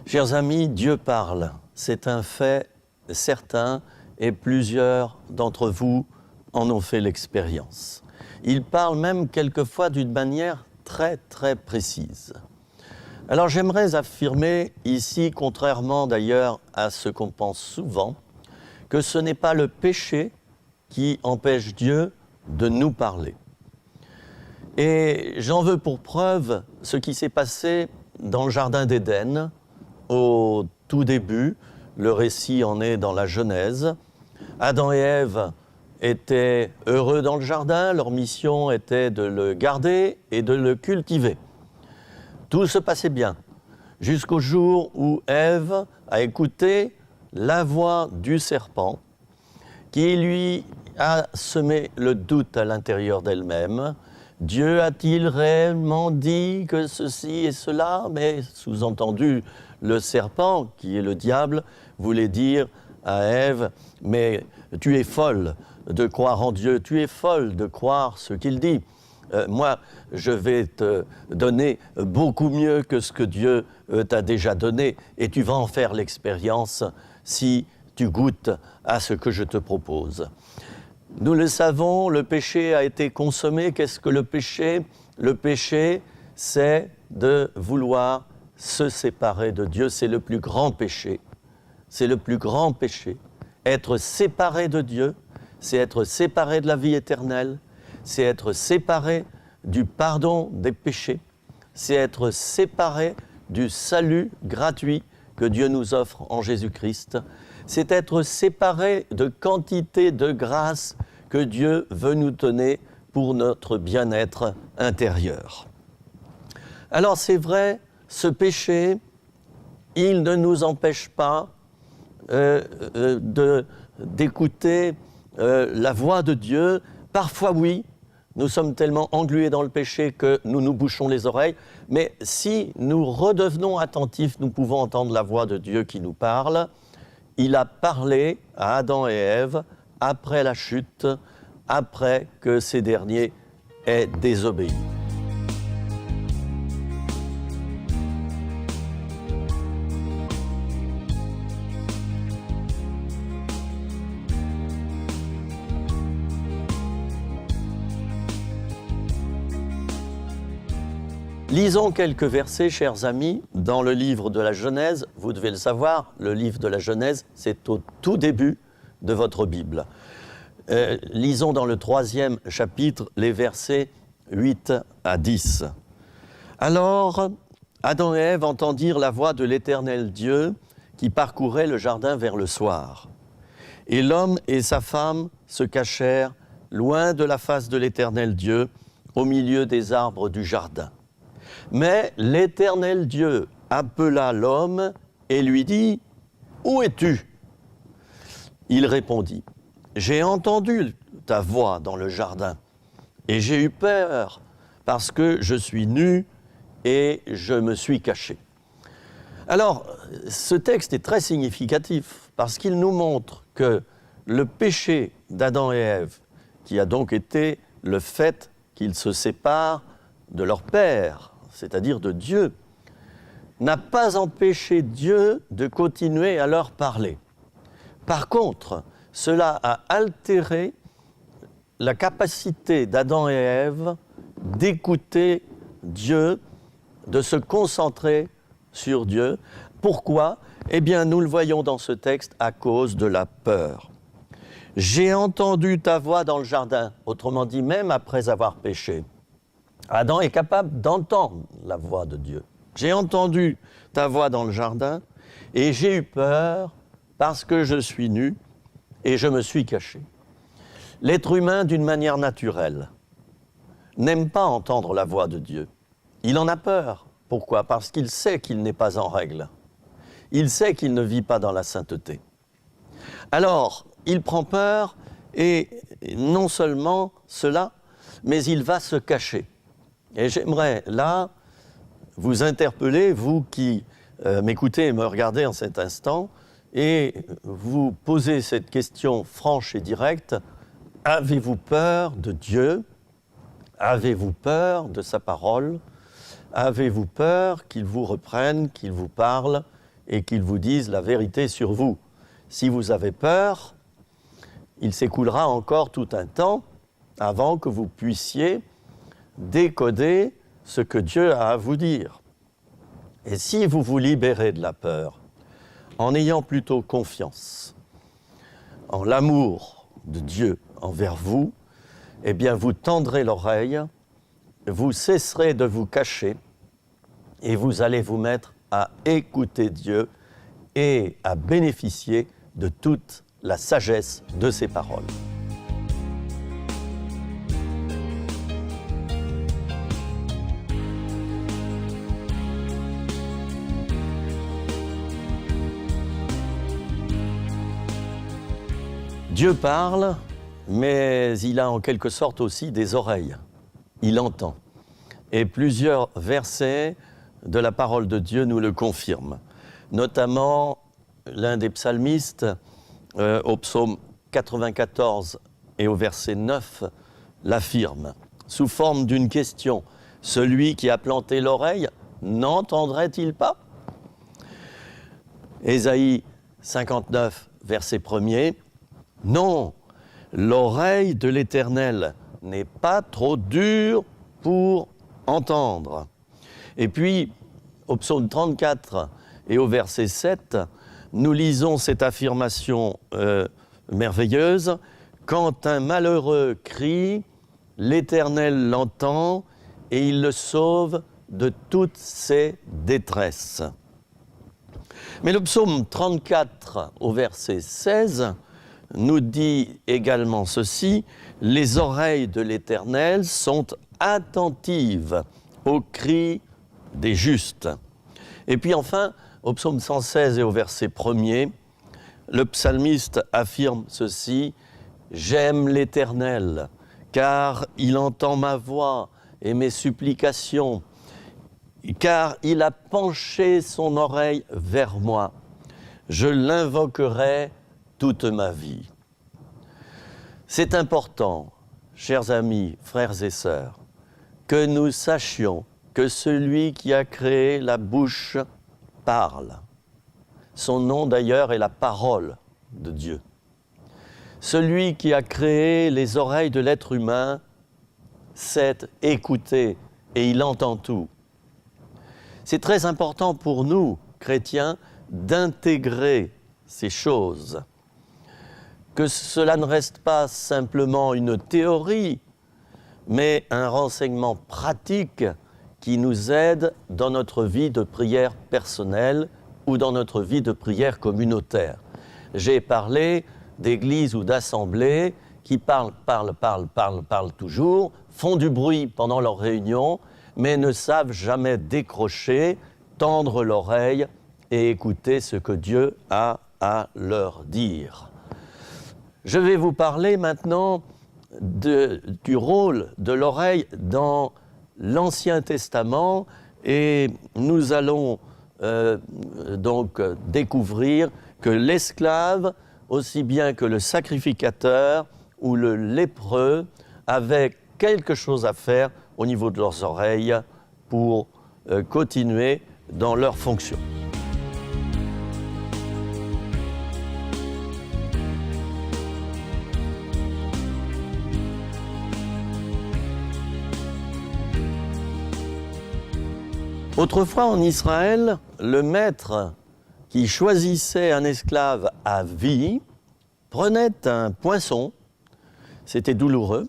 Chers amis, Dieu parle, c'est un fait certain et plusieurs d'entre vous en ont fait l'expérience. Il parle même quelquefois d'une manière très précise. Alors j'aimerais affirmer ici, contrairement d'ailleurs à ce qu'on pense souvent, que ce n'est pas le péché qui empêche Dieu de nous parler. Et j'en veux pour preuve ce qui s'est passé dans le jardin d'Éden, au tout début. Le récit en est dans la Genèse. Adam et Ève étaient heureux dans le jardin, leur mission était de le garder et de le cultiver. Tout se passait bien, jusqu'au jour où Ève a écouté la voix du serpent qui lui a semé le doute à l'intérieur d'elle-même. Dieu a-t-il réellement dit que ceci et cela? Mais sous-entendu, le serpent, qui est le diable, voulait dire à Ève, mais tu es folle de croire en Dieu, tu es folle de croire ce qu'il dit. Moi, je vais te donner beaucoup mieux que ce que Dieu t'a déjà donné et tu vas en faire l'expérience si tu goûtes à ce que je te propose. Nous le savons, le péché a été consommé. Qu'est-ce que le péché? Le péché, c'est de vouloir se séparer de Dieu. C'est le plus grand péché. C'est le plus grand péché. Être séparé de Dieu, c'est être séparé de la vie éternelle, c'est être séparé du pardon des péchés, c'est être séparé du salut gratuit que Dieu nous offre en Jésus-Christ, c'est être séparé de quantité de grâce que Dieu veut nous donner pour notre bien-être intérieur. Alors c'est vrai, ce péché, il ne nous empêche pas d'écouter la voix de Dieu. Parfois oui, nous sommes tellement englués dans le péché que nous nous bouchons les oreilles, mais si nous redevenons attentifs, nous pouvons entendre la voix de Dieu qui nous parle. Il a parlé à Adam et Ève après la chute, après que ces derniers aient désobéi. Lisons quelques versets, chers amis, dans le livre de la Genèse. Vous devez le savoir, le livre de la Genèse, c'est au tout début de votre Bible. Lisons dans le 3e chapitre les versets 8 à 10. Alors, Adam et Ève entendirent la voix de l'Éternel Dieu qui parcourait le jardin vers le soir. Et l'homme et sa femme se cachèrent loin de la face de l'Éternel Dieu, au milieu des arbres du jardin. Mais l'Éternel Dieu appela l'homme et lui dit « Où es-tu » Il répondit « J'ai entendu ta voix dans le jardin et j'ai eu peur parce que je suis nu et je me suis caché. » Alors, ce texte est très significatif parce qu'il nous montre que le péché d'Adam et Ève, qui a donc été le fait qu'ils se séparent de leur père, c'est-à-dire de Dieu, n'a pas empêché Dieu de continuer à leur parler. Par contre, cela a altéré la capacité d'Adam et Ève d'écouter Dieu, de se concentrer sur Dieu. Pourquoi? Eh bien, nous le voyons dans ce texte à cause de la peur. « J'ai entendu ta voix dans le jardin », autrement dit, même après avoir péché. Adam est capable d'entendre la voix de Dieu. J'ai entendu ta voix dans le jardin et j'ai eu peur parce que je suis nu et je me suis caché. L'être humain, d'une manière naturelle, n'aime pas entendre la voix de Dieu. Il en a peur. Pourquoi? Parce qu'il sait qu'il n'est pas en règle. Il sait qu'il ne vit pas dans la sainteté. Alors, il prend peur et non seulement cela, mais il va se cacher. Et j'aimerais là vous interpeller, vous qui m'écoutez et me regardez en cet instant, et vous poser cette question franche et directe. Avez-vous peur de Dieu? Avez-vous peur de sa parole? Avez-vous peur qu'il vous reprenne, qu'il vous parle, et qu'il vous dise la vérité sur vous. Si vous avez peur, il s'écoulera encore tout un temps avant que vous puissiez décoder ce que Dieu a à vous dire. Et si vous vous libérez de la peur, en ayant plutôt confiance en l'amour de Dieu envers vous, eh bien vous tendrez l'oreille, vous cesserez de vous cacher et vous allez vous mettre à écouter Dieu et à bénéficier de toute la sagesse de ses paroles. Dieu parle, mais il a en quelque sorte aussi des oreilles. Il entend. Et plusieurs versets de la parole de Dieu nous le confirment. Notamment, l'un des psalmistes, au psaume 94 et au verset 9, l'affirme, sous forme d'une question. « Celui qui a planté l'oreille, n'entendrait-il pas ?» Ésaïe 59, verset 1er, « Non, l'oreille de l'Éternel n'est pas trop dure pour entendre. » Et puis, au psaume 34 et au verset 7, nous lisons cette affirmation merveilleuse. « Quand un malheureux crie, l'Éternel l'entend et il le sauve de toutes ses détresses. » Mais le psaume 34 au verset 16 nous dit également ceci, « Les oreilles de l'Éternel sont attentives aux cris des justes. » Et puis enfin, au psaume 116 et au verset 1er, le psalmiste affirme ceci, « J'aime l'Éternel, car il entend ma voix et mes supplications, car il a penché son oreille vers moi. Je l'invoquerai toute ma vie. » C'est important, chers amis, frères et sœurs, que nous sachions que celui qui a créé la bouche parle. Son nom d'ailleurs est la parole de Dieu. Celui qui a créé les oreilles de l'être humain sait écouter et il entend tout. C'est très important pour nous, chrétiens, d'intégrer ces choses. Que cela ne reste pas simplement une théorie, mais un renseignement pratique qui nous aide dans notre vie de prière personnelle ou dans notre vie de prière communautaire. J'ai parlé d'églises ou d'assemblées qui parlent toujours, font du bruit pendant leurs réunions, mais ne savent jamais décrocher, tendre l'oreille et écouter ce que Dieu a à leur dire. Je vais vous parler maintenant du rôle de l'oreille dans l'Ancien Testament et nous allons donc découvrir que l'esclave, aussi bien que le sacrificateur ou le lépreux, avaient quelque chose à faire au niveau de leurs oreilles pour continuer dans leur fonction. Autrefois en Israël, le maître qui choisissait un esclave à vie prenait un poinçon, c'était douloureux,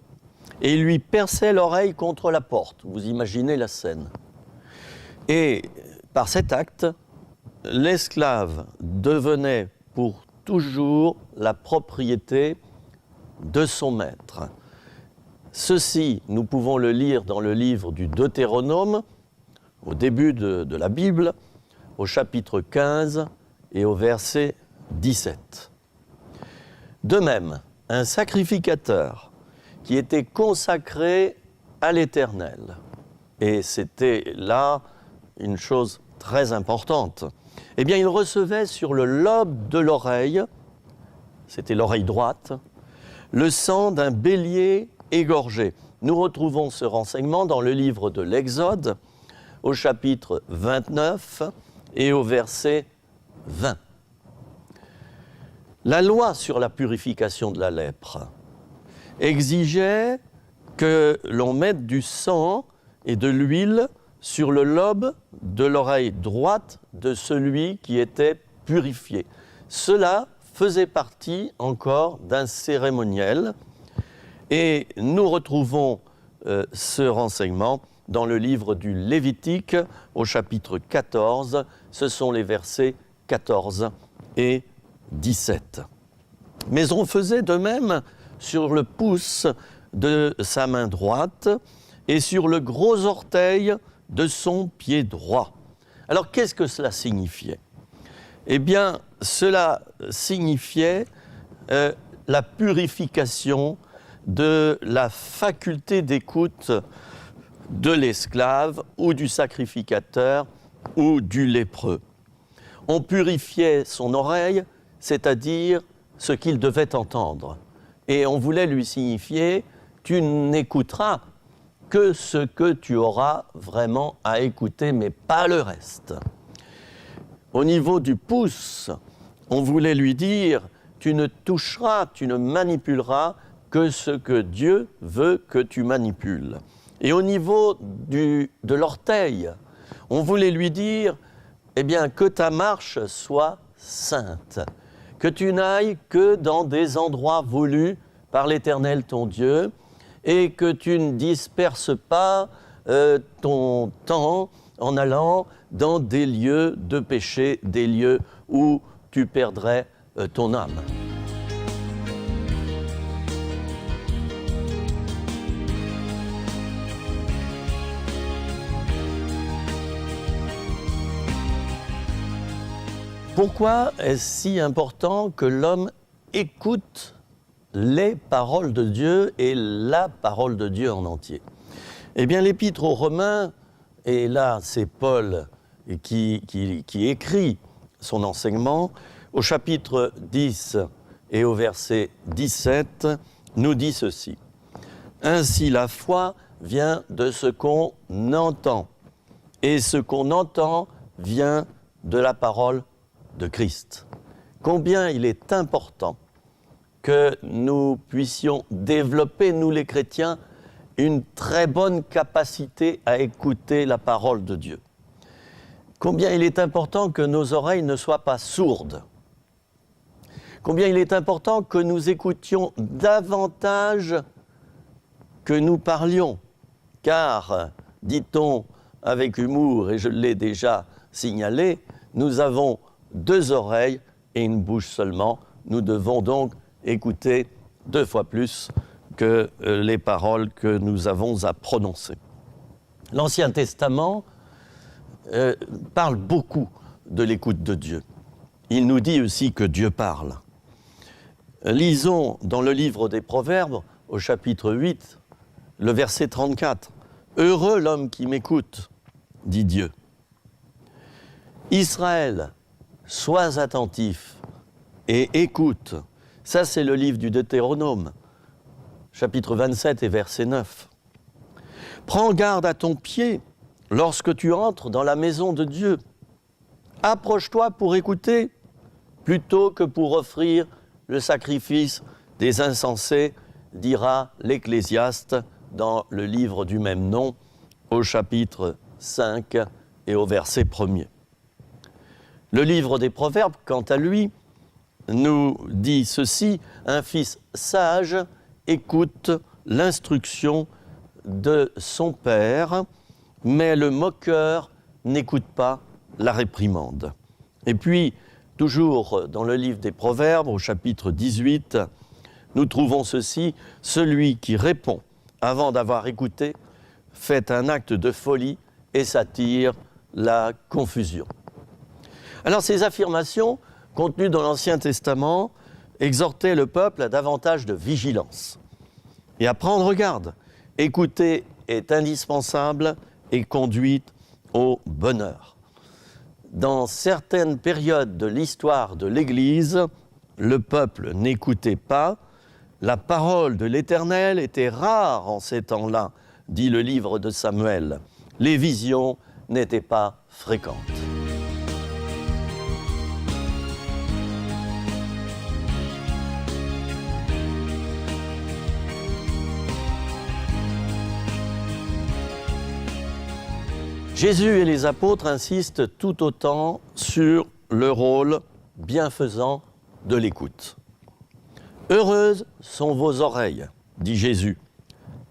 et il lui perçait l'oreille contre la porte. Vous imaginez la scène. Et par cet acte, l'esclave devenait pour toujours la propriété de son maître. Ceci, nous pouvons le lire dans le livre du Deutéronome, au début de la Bible, au chapitre 15 et au verset 17. De même, un sacrificateur qui était consacré à l'Éternel, et c'était là une chose très importante, eh bien il recevait sur le lobe de l'oreille, c'était l'oreille droite, le sang d'un bélier égorgé. Nous retrouvons ce renseignement dans le livre de l'Exode, au chapitre 29 et au verset 20. La loi sur la purification de la lèpre exigeait que l'on mette du sang et de l'huile sur le lobe de l'oreille droite de celui qui était purifié. Cela faisait partie encore d'un cérémoniel et nous retrouvons ce renseignement dans le livre du Lévitique au chapitre 14. Ce sont les versets 14 et 17. Mais on faisait de même sur le pouce de sa main droite et sur le gros orteil de son pied droit. Alors qu'est-ce que cela signifiait ? Eh bien, cela signifiait la purification de la faculté d'écoute de l'esclave ou du sacrificateur ou du lépreux. On purifiait son oreille, c'est-à-dire ce qu'il devait entendre. Et on voulait lui signifier « tu n'écouteras que ce que tu auras vraiment à écouter, mais pas le reste ». Au niveau du pouce, on voulait lui dire « tu ne toucheras, tu ne manipuleras que ce que Dieu veut que tu manipules ». Et au niveau de l'orteil, on voulait lui dire eh bien, que ta marche soit sainte, que tu n'ailles que dans des endroits voulus par l'Éternel ton Dieu et que tu ne disperses pas ton temps en allant dans des lieux de péché, des lieux où tu perdrais ton âme. Pourquoi est-ce si important que l'homme écoute les paroles de Dieu et la parole de Dieu en entier ? Eh bien, l'Épître aux Romains, et là c'est Paul qui écrit son enseignement, au chapitre 10 et au verset 17, nous dit ceci. « Ainsi la foi vient de ce qu'on entend, et ce qu'on entend vient de la parole de Christ. » Combien il est important que nous puissions développer, nous les chrétiens, une très bonne capacité à écouter la parole de Dieu. Combien il est important que nos oreilles ne soient pas sourdes. Combien il est important que nous écoutions davantage que nous parlions. Car, dit-on avec humour, et je l'ai déjà signalé, nous avons 2 oreilles et une bouche seulement. Nous devons donc écouter 2 fois plus que les paroles que nous avons à prononcer. L'Ancien Testament parle beaucoup de l'écoute de Dieu. Il nous dit aussi que Dieu parle. Lisons dans le livre des Proverbes, au chapitre 8, le verset 34. « Heureux l'homme qui m'écoute, dit Dieu. Israël, sois attentif et écoute. » Ça, c'est le livre du Deutéronome, chapitre 27 et verset 9. « Prends garde à ton pied lorsque tu entres dans la maison de Dieu. Approche-toi pour écouter, plutôt que pour offrir le sacrifice des insensés, dira l'Ecclésiaste dans le livre du même nom, au chapitre 5 et au verset 1er. Le livre des Proverbes, quant à lui, nous dit ceci, « Un fils sage écoute l'instruction de son père, mais le moqueur n'écoute pas la réprimande. » Et puis, toujours dans le livre des Proverbes, au chapitre 18, nous trouvons ceci, « Celui qui répond avant d'avoir écouté fait un acte de folie et s'attire la confusion. » Alors ces affirmations, contenues dans l'Ancien Testament, exhortaient le peuple à davantage de vigilance et à prendre garde. Écouter est indispensable et conduit au bonheur. Dans certaines périodes de l'histoire de l'Église, le peuple n'écoutait pas. La parole de l'Éternel était rare en ces temps-là, dit le livre de Samuel. Les visions n'étaient pas fréquentes. Jésus et les apôtres insistent tout autant sur le rôle bienfaisant de l'écoute. « Heureuses sont vos oreilles, dit Jésus,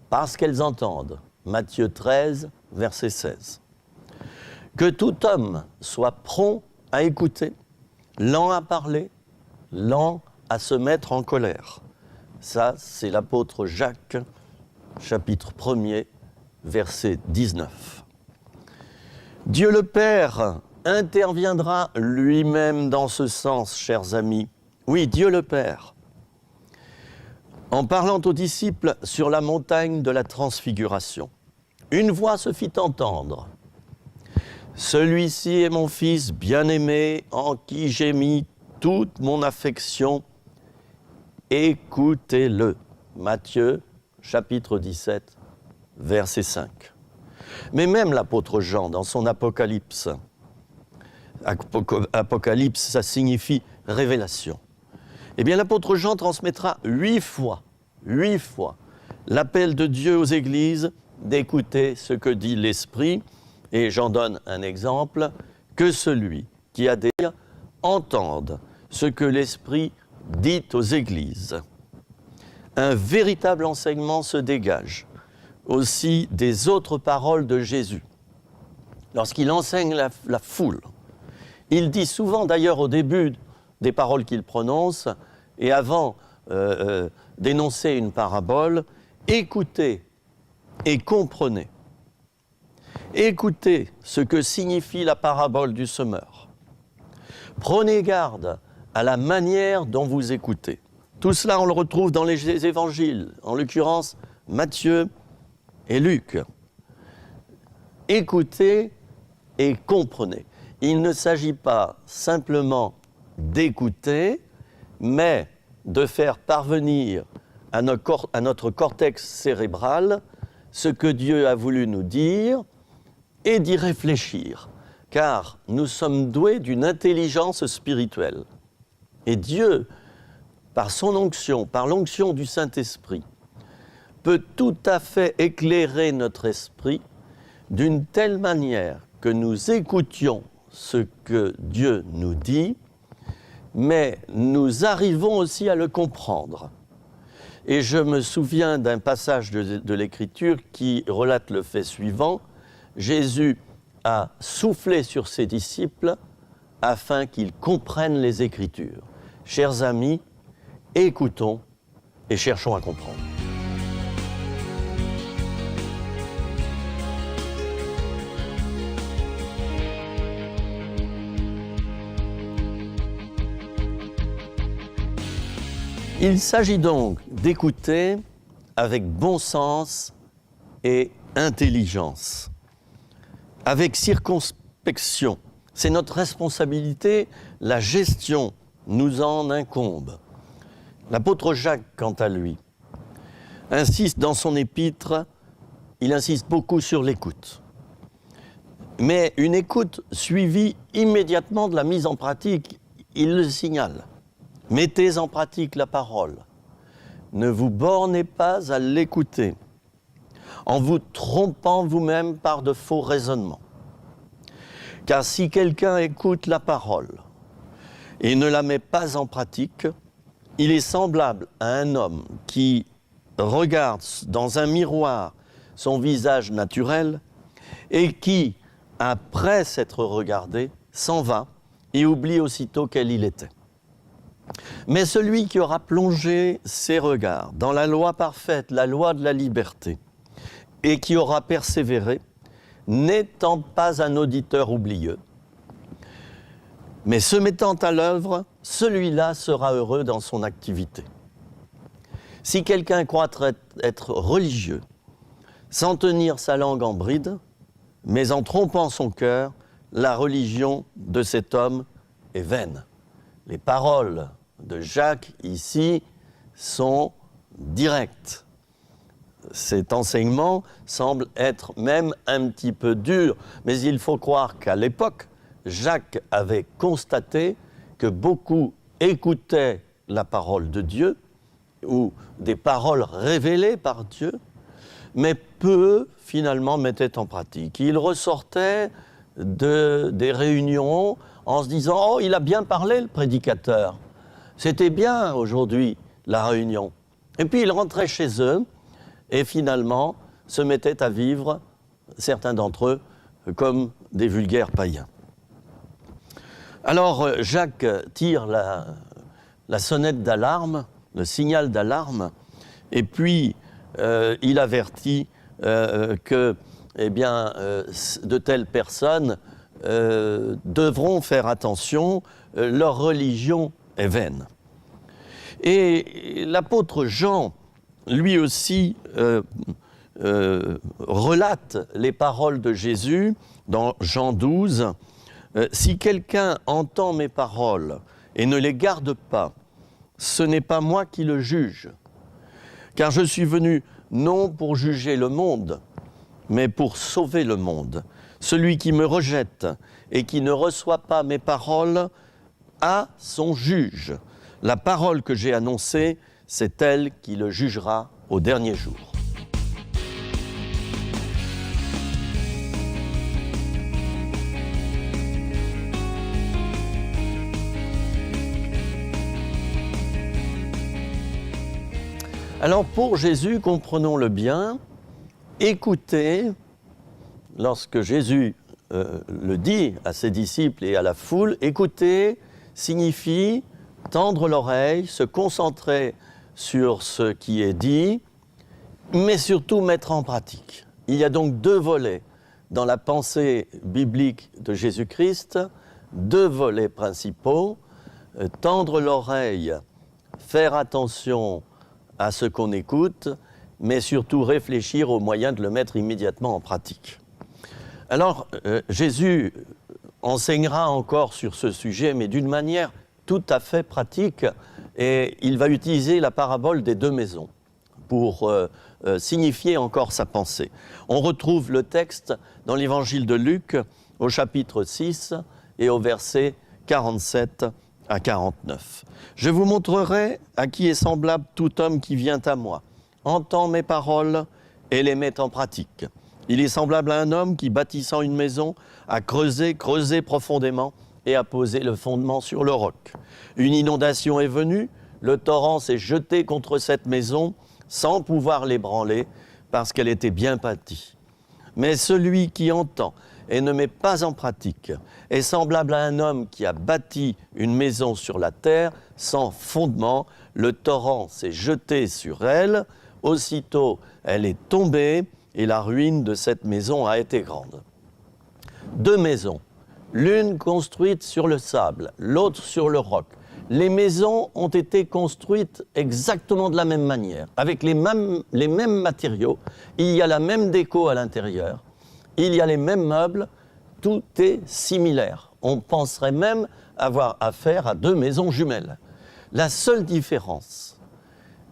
parce qu'elles entendent. » Matthieu 13, verset 16. Que tout homme soit prompt à écouter, lent à parler, lent à se mettre en colère. Ça, c'est l'apôtre Jacques, chapitre 1er, verset 19. Dieu le Père interviendra lui-même dans ce sens, chers amis. Oui, Dieu le Père. En parlant aux disciples sur la montagne de la Transfiguration, une voix se fit entendre. « Celui-ci est mon Fils bien-aimé, en qui j'ai mis toute mon affection. Écoutez-le. » Matthieu, chapitre 17, verset 5. Mais même l'apôtre Jean, dans son Apocalypse, Apocalypse, ça signifie révélation. Eh bien, l'apôtre Jean transmettra 8 fois, l'appel de Dieu aux églises d'écouter ce que dit l'Esprit. Et j'en donne un exemple, que celui qui a des oreilles entende ce que l'Esprit dit aux églises. Un véritable enseignement se dégage aussi des autres paroles de Jésus. Lorsqu'il enseigne la foule, il dit souvent, d'ailleurs au début des paroles qu'il prononce, et avant d'énoncer une parabole, « Écoutez et comprenez. Écoutez ce que signifie la parabole du semeur. Prenez garde à la manière dont vous écoutez. » Tout cela, on le retrouve dans les évangiles, en l'occurrence Matthieu et Luc. Écoutez et comprenez. Il ne s'agit pas simplement d'écouter, mais de faire parvenir à notre cortex cérébral ce que Dieu a voulu nous dire et d'y réfléchir, car nous sommes doués d'une intelligence spirituelle. Et Dieu, par son onction, par l'onction du Saint-Esprit, peut tout à fait éclairer notre esprit d'une telle manière que nous écoutions ce que Dieu nous dit, mais nous arrivons aussi à le comprendre. Et je me souviens d'un passage de l'Écriture qui relate le fait suivant. Jésus a soufflé sur ses disciples afin qu'ils comprennent les Écritures. Chers amis, écoutons et cherchons à comprendre. Il s'agit donc d'écouter avec bon sens et intelligence, avec circonspection. C'est notre responsabilité, la gestion nous en incombe. L'apôtre Jacques, quant à lui, insiste dans son épître, il insiste beaucoup sur l'écoute. Mais une écoute suivie immédiatement de la mise en pratique, il le signale. Mettez en pratique la parole. Ne vous bornez pas à l'écouter, en vous trompant vous-même par de faux raisonnements. Car si quelqu'un écoute la parole et ne la met pas en pratique, il est semblable à un homme qui regarde dans un miroir son visage naturel et qui, après s'être regardé, s'en va et oublie aussitôt quel il était. Mais celui qui aura plongé ses regards dans la loi parfaite, la loi de la liberté, et qui aura persévéré, n'étant pas un auditeur oublieux, mais se mettant à l'œuvre, celui-là sera heureux dans son activité. Si quelqu'un croit être religieux, sans tenir sa langue en bride, mais en trompant son cœur, la religion de cet homme est vaine. Les paroles de Jacques, ici, sont directes. Cet enseignement semble être même un petit peu dur, mais il faut croire qu'à l'époque, Jacques avait constaté que beaucoup écoutaient la parole de Dieu, ou des paroles révélées par Dieu, mais peu, finalement, mettaient en pratique. Ils ressortaient des réunions en se disant « Oh, il a bien parlé, le prédicateur. C'était bien, aujourd'hui, la réunion. » Et puis, ils rentraient chez eux et, finalement, se mettaient à vivre, certains d'entre eux, comme des vulgaires païens. Alors, Jacques tire la sonnette d'alarme, le signal d'alarme, et puis il avertit que de telles personnes devront faire attention, leur religion est vaine. Et l'apôtre Jean, lui aussi, relate les paroles de Jésus dans Jean 12. Si quelqu'un entend mes paroles et ne les garde pas, ce n'est pas moi qui le juge, car je suis venu non pour juger le monde, mais pour sauver le monde. Celui qui me rejette et qui ne reçoit pas mes paroles a son juge. La parole que j'ai annoncée, c'est elle qui le jugera au dernier jour. Alors pour Jésus, comprenons-le bien, écouter, lorsque Jésus le dit à ses disciples et à la foule, écouter signifie tendre l'oreille, se concentrer sur ce qui est dit, mais surtout mettre en pratique. Il y a donc deux volets dans la pensée biblique de Jésus-Christ, deux volets principaux, tendre l'oreille, faire attention à ce qu'on écoute, mais surtout réfléchir aux moyens de le mettre immédiatement en pratique. Alors, Jésus enseignera encore sur ce sujet, mais d'une manière tout à fait pratique, et il va utiliser la parabole des deux maisons pour signifier encore sa pensée. On retrouve le texte dans l'évangile de Luc, au chapitre 6 et au verset 47 à 49. « Je vous montrerai à qui est semblable tout homme qui vient à moi, entend mes paroles et les met en pratique. Il est semblable à un homme qui, bâtissant une maison, a creusé profondément et a posé le fondement sur le roc. Une inondation est venue, le torrent s'est jeté contre cette maison sans pouvoir l'ébranler parce qu'elle était bien bâtie. Mais celui qui entend et ne met pas en pratique est semblable à un homme qui a bâti une maison sur la terre sans fondement. Le torrent s'est jeté sur elle, aussitôt elle est tombée et la ruine de cette maison a été grande. » Deux maisons, l'une construite sur le sable, l'autre sur le roc. Les maisons ont été construites exactement de la même manière, avec les mêmes matériaux. Il y a la même déco à l'intérieur, il y a les mêmes meubles, tout est similaire. On penserait même avoir affaire à deux maisons jumelles. La seule différence,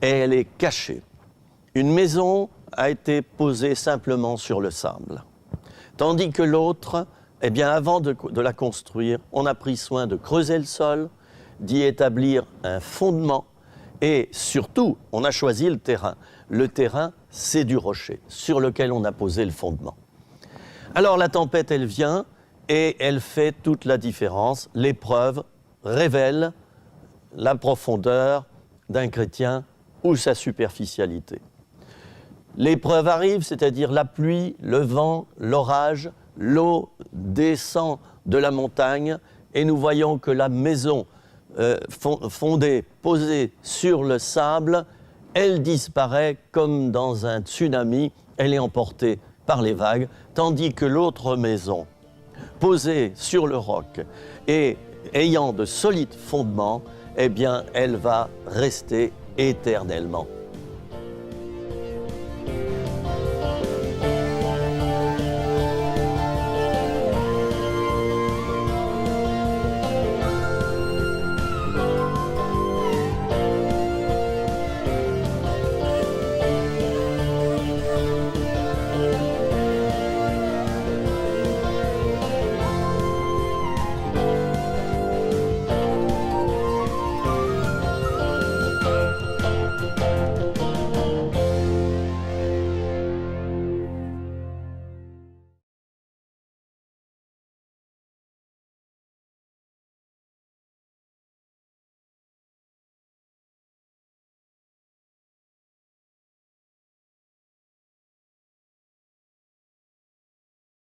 et elle est cachée. Une maison a été posée simplement sur le sable, tandis que l'autre, eh bien, avant de la construire, on a pris soin de creuser le sol, d'y établir un fondement et surtout, on a choisi le terrain. Le terrain, c'est du rocher sur lequel on a posé le fondement. Alors la tempête, elle vient et elle fait toute la différence. L'épreuve révèle la profondeur d'un chrétien ou sa superficialité. L'épreuve arrive, c'est-à-dire la pluie, le vent, l'orage, l'eau descend de la montagne et nous voyons que la maison fondée, posée sur le sable, elle disparaît comme dans un tsunami, elle est emportée par les vagues, tandis que l'autre maison, posée sur le roc et ayant de solides fondements, eh bien, elle va rester éternellement.